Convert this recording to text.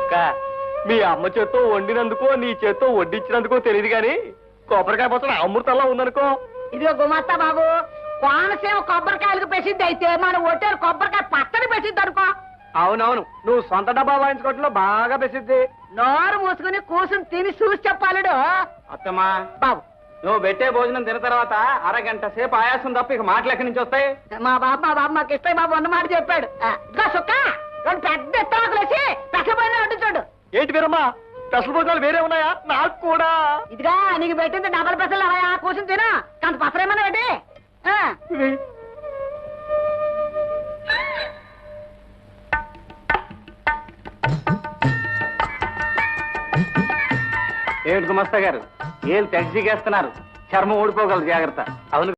అక్క మీ అమ్మ చేత్తో వండినందుకో నీ చేత్తో వడ్డించినందుకో తెలియదు గాని కొబ్బరికాయ పచ్చడి అమృతంలో ఉందనుకో. ఇదిగో గుమస్తా బాబు, కోనసీమ కొబ్బరికాయలకు పెసిద్ది అయితే మన ఒట్టేరు కొబ్బరికాయ పచ్చడి పెసిద్ది అనుకో. అవునవును, నువ్వు సొంత డబ్బా వాయించుకోవట్లో బాగా ప్రసిద్ధి. నోరు మూసుకుని కూసుని తిని చూసి చెప్పాలడు. అత్తమ్మా బాబు, నువ్వు పెట్టే భోజనం తిన్న తర్వాత అరగంట సేపు ఆయాసం తప్ప ఇక మాటలు ఎక్కడి నుంచి వస్తాయి? మా బాబు మాకు ఇష్టం బాబు అన్నమాట చెప్పాడు. ఇదిగో సుక్క, రెండు పెద్ద ఎత్తాకులేసి పెసపోయిన వడ్డించోడు. ఏంటి వీరమ్మా, పెసలు భోజనాలు వేరే ఉన్నాయా? నాకు కూడా. ఇదిగా నీకు పెట్టింది డబల్ పెసలు అవయా, కూర్చుని తిను. కంత పసరేమన్నా పెట్టి ఏమిటి గుమస్తా గారు, ఏళ్ళు తెగ చీకేస్తున్నారు, చర్మం ఊడిపోగలరు, జాగ్రత్త. అవును.